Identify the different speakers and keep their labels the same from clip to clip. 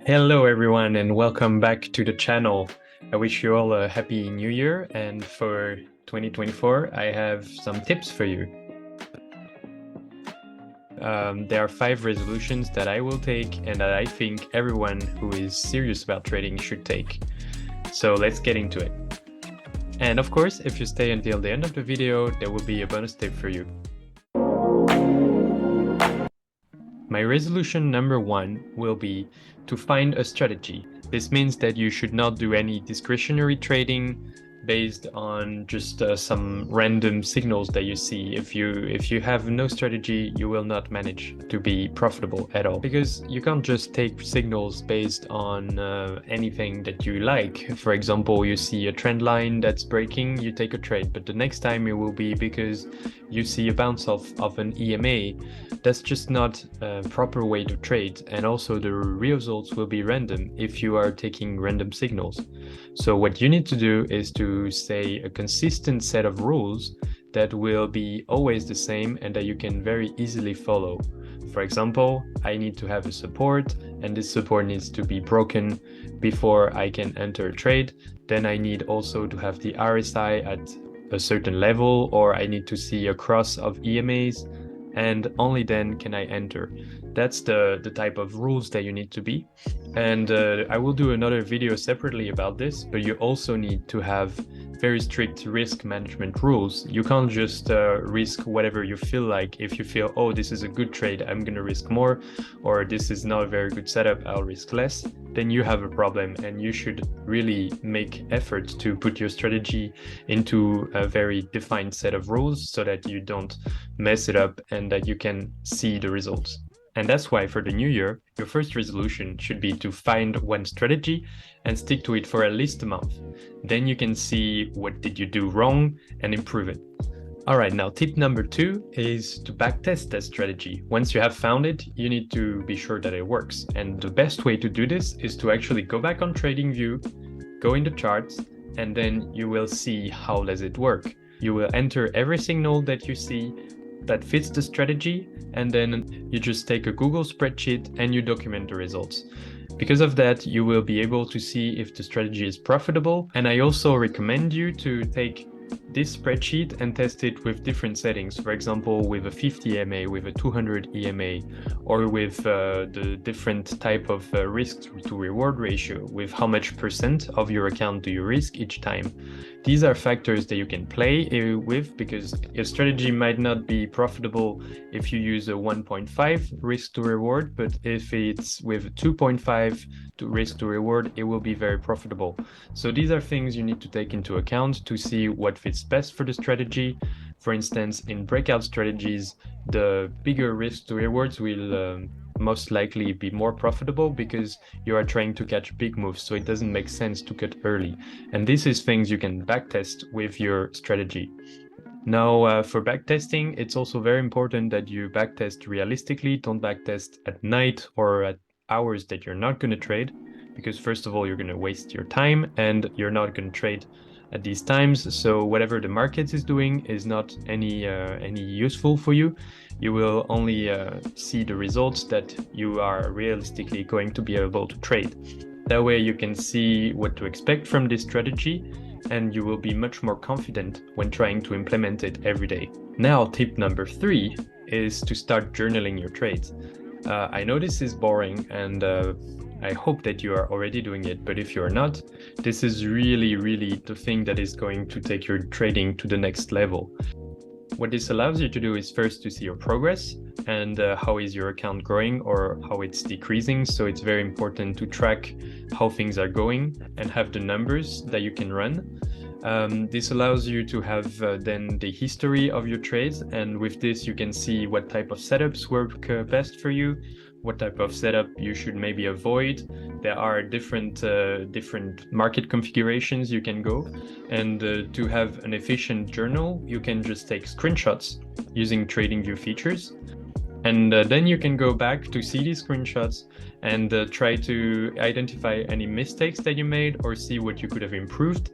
Speaker 1: Hello everyone and welcome back to the channel. I wish you all a happy new year, and for 2024 I have some tips for you. There are 5 resolutions that I will take and that I think everyone who is serious about trading should take. So let's get into it. And of course, if you stay until the end of the video, there will be a bonus tip for you. My resolution number 1 will be to find a strategy. This means that you should not do any discretionary trading based on just some random signals that you see. If you have no strategy, you will not manage to be profitable at all, because you can't just take signals based on anything that you like. For example, you see a trend line that's breaking, you take a trade, but the next time it will be because you see a bounce of an EMA. That's just not a proper way to trade, and also the results will be random if you are taking random signals. So what you need to do is to say a consistent set of rules that will be always the same and that you can very easily follow. For example, I need to have a support, and this support needs to be broken before I can enter a trade. Then I need also to have the RSI at a certain level, or I need to see a cross of EMAs, and only then can I enter. That's the type of rules that you need to be. And I will do another video separately about this, but you also need to have very strict risk management rules. You can't just risk whatever you feel like. If you feel, oh, this is a good trade, I'm gonna risk more, or this is not a very good setup, I'll risk less, then you have a problem, and you should really make effort to put your strategy into a very defined set of rules so that you don't mess it up and that you can see the results. And that's why for the new year, your first resolution should be to find one strategy and stick to it for at least a month. Then you can see what did you do wrong and improve it. All right, now tip number 2 is to backtest that strategy. Once you have found it, you need to be sure that it works. And the best way to do this is to actually go back on TradingView, go in the charts, and then you will see how does it work. You will enter every signal that you see that fits the strategy, and then you just take a Google spreadsheet and you document the results. Because of that, you will be able to see if the strategy is profitable. And I also recommend you to take this spreadsheet and test it with different settings. For example, with a 50 EMA, with a 200 EMA, or with the different type of risk to reward ratio, with how much % of your account do you risk each time. These are factors that you can play with, because your strategy might not be profitable if you use a 1.5 risk to reward, but if it's with 2.5 to risk to reward, it will be very profitable. So these are things you need to take into account to see what fits best for the strategy. For instance, in breakout strategies, the bigger risk to rewards will most likely be more profitable because you are trying to catch big moves, so it doesn't make sense to cut early. And this is things you can backtest with your strategy. Now, for backtesting, it's also very important that you backtest realistically. Don't backtest at night or at hours that you're not going to trade, because first of all, you're going to waste your time and you're not going to trade at these times. So whatever the market is doing is not any useful for you. You will only see the results that you are realistically going to be able to trade. That way you can see what to expect from this strategy, and you will be much more confident when trying to implement it every day. Now, tip number 3 is to start journaling your trades. I know this is boring, and I hope that you are already doing it, but if you're not, this is really the thing that is going to take your trading to the next level. What this allows you to do is first to see your progress and how is your account growing or how it's decreasing. So it's very important to track how things are going and have the numbers that you can run. This allows you to have then the history of your trades, and with this you can see what type of setups work best for you, what type of setup you should maybe avoid. There are different market configurations you can go, and to have an efficient journal, you can just take screenshots using TradingView features. And then you can go back to see these screenshots and try to identify any mistakes that you made or see what you could have improved.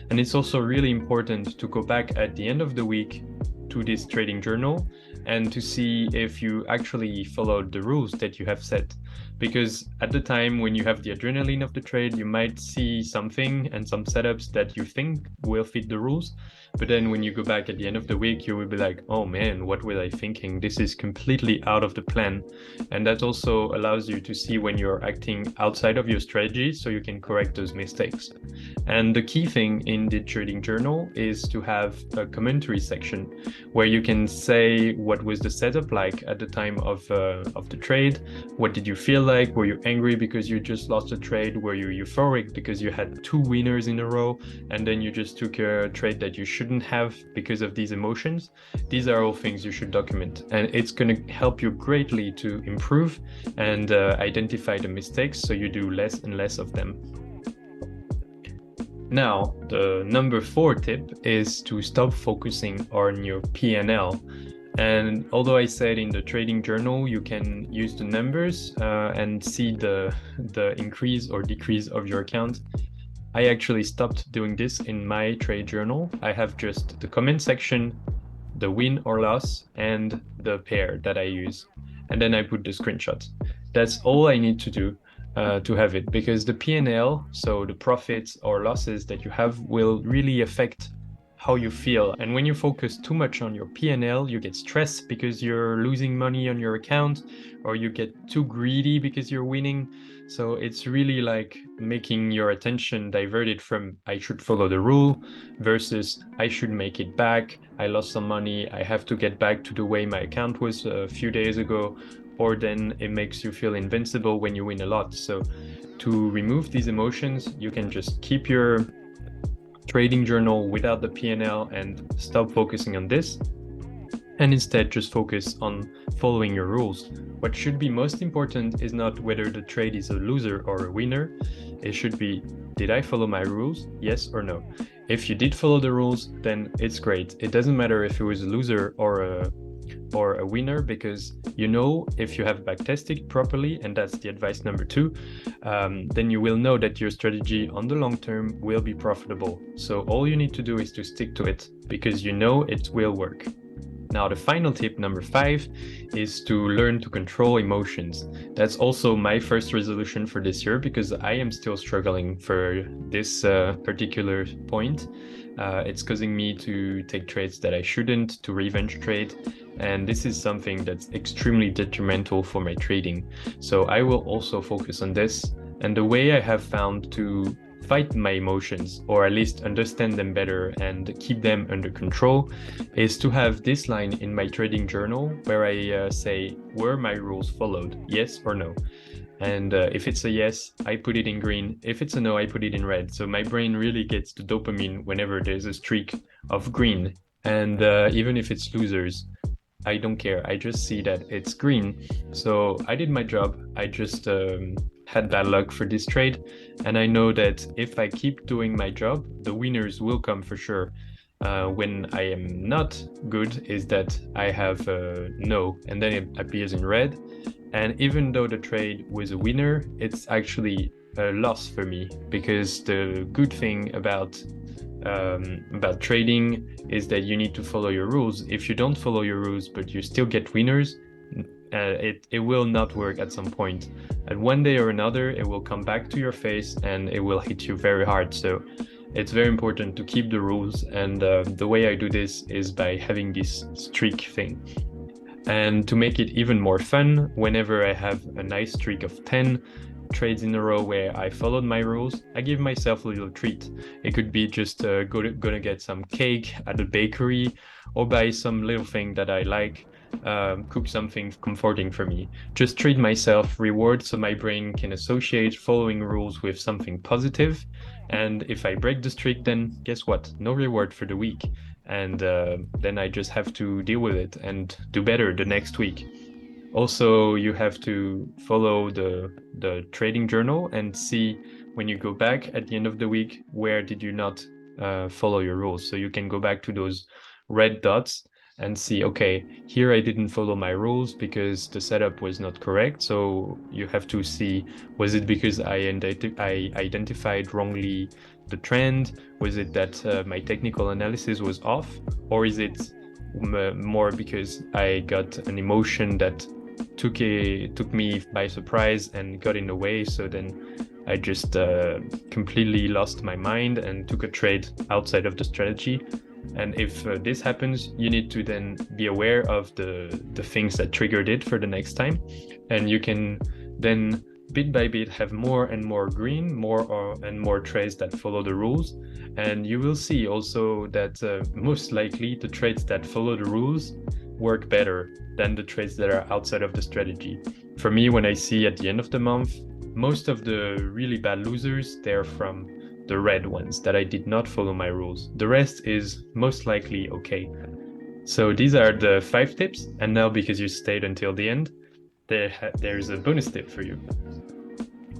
Speaker 1: And it's also really important to go back at the end of the week to this trading journal and to see if you actually followed the rules that you have set. because at the time when you have the adrenaline of the trade, you might see something and some setups that you think will fit the rules. But then when you go back at the end of the week, you will be like, oh man, what was I thinking? This is completely out of the plan. And that also allows you to see when you're acting outside of your strategy so you can correct those mistakes. And the key thing in the trading journal is to have a commentary section where you can say what was the setup like at the time of the trade. What did you feel like? Were you angry because you just lost a trade? Were you euphoric because you had 2 winners in a row and then you just took a trade that you shouldn't have because of these emotions? These are all things you should document, and it's going to help you greatly to improve and identify the mistakes so you do less and less of them. Now, the number 4 tip is to stop focusing on your P&L. And although I said in the trading journal, you can use the numbers and see the increase or decrease of your account, I actually stopped doing this in my trade journal. I have just the comment section, the win or loss, and the pair that I use. And then I put the screenshots. That's all I need to do to have it, because the P&L, so the profits or losses that you have, will really affect how you feel. And when you focus too much on your P&L, you get stressed because you're losing money on your account, or you get too greedy because you're winning. So it's really like making your attention diverted from I should follow the rule versus I should make it back. I lost some money. I have to get back to the way my account was a few days ago. Or then it makes you feel invincible when you win a lot. So to remove these emotions, you can just keep your trading journal without the P&L and stop focusing on this, and instead just focus on following your rules. What should be most important is not whether the trade is a loser or a winner. It should be, did I follow my rules? Yes or no? If you did follow the rules, then it's great. It doesn't matter if it was a loser or a winner, because you know, if you have backtested properly, and that's the advice number 2, then you will know that your strategy on the long term will be profitable. So all you need to do is to stick to it, because you know it will work. Now, the final tip, number 5, is to learn to control emotions. That's also my first resolution for this year, because I am still struggling for this particular point. It's causing me to take trades that I shouldn't, to revenge trade. And this is something that's extremely detrimental for my trading. So I will also focus on this. And the way I have found to fight my emotions, or at least understand them better and keep them under control, is to have this line in my trading journal where I say, were my rules followed? Yes or no? And if it's a yes, I put it in green. If it's a no, I put it in red. So my brain really gets the dopamine whenever there's a streak of green. And even if it's losers, I don't care. I just see that it's green. So I did my job. I just had bad luck for this trade. And I know that if I keep doing my job, the winners will come for sure. When I am not good is that I have no, and then it appears in red. And even though the trade was a winner, it's actually a loss for me, because the good thing about trading is that you need to follow your rules. If you don't follow your rules but you still get winners, it will not work at some point. And one day or another, it will come back to your face and it will hit you very hard. So it's very important to keep the rules. And the way I do this is by having this streak thing. And to make it even more fun, whenever I have a nice streak of 10 trades in a row where I followed my rules, I give myself a little treat. It could be just gonna get some cake at the bakery, or buy some little thing that I like, cook something comforting for me. Just treat myself, reward, so my brain can associate following rules with something positive. And if I break the streak, then guess what? No reward for the week. And then I just have to deal with it and do better the next week. Also, you have to follow the trading journal and see, when you go back at the end of the week, where did you not follow your rules. So you can go back to those red dots and see, okay, here I didn't follow my rules because the setup was not correct. So you have to see, was it because I identified wrongly the trend? Was it that my technical analysis was off? Or is it more because I got an emotion that took me by surprise and got in the way. So then I just completely lost my mind and took a trade outside of the strategy. And if this happens, you need to then be aware of the things that triggered it for the next time. And you can then bit by bit have more and more green, and more trades that follow the rules. And you will see also that most likely the trades that follow the rules work better than the trades that are outside of the strategy. For me, when I see at the end of the month, most of the really bad losers, they're from the red ones that I did not follow my rules. The rest is most likely okay. So these are the 5 tips. And now, because you stayed until the end, there's a bonus tip for you.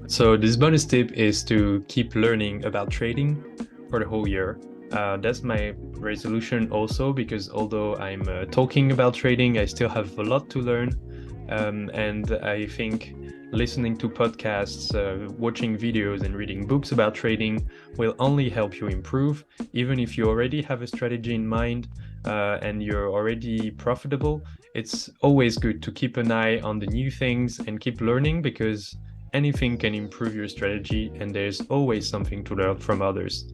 Speaker 1: So this bonus tip is to keep learning about trading for the whole year. That's my resolution also, because although I'm talking about trading, I still have a lot to learn. And I think listening to podcasts, watching videos, and reading books about trading will only help you improve. Even if you already have a strategy in mind and you're already profitable, it's always good to keep an eye on the new things and keep learning, because anything can improve your strategy and there's always something to learn from others.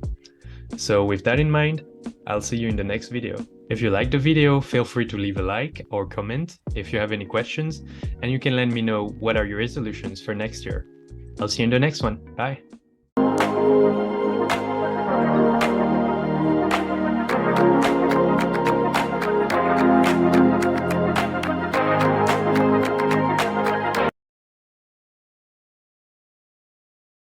Speaker 1: So with that in mind, I'll see you in the next video. If you liked the video, feel free to leave a like or comment if you have any questions, and you can let me know what are your resolutions for next year. I'll see you in the next one. Bye.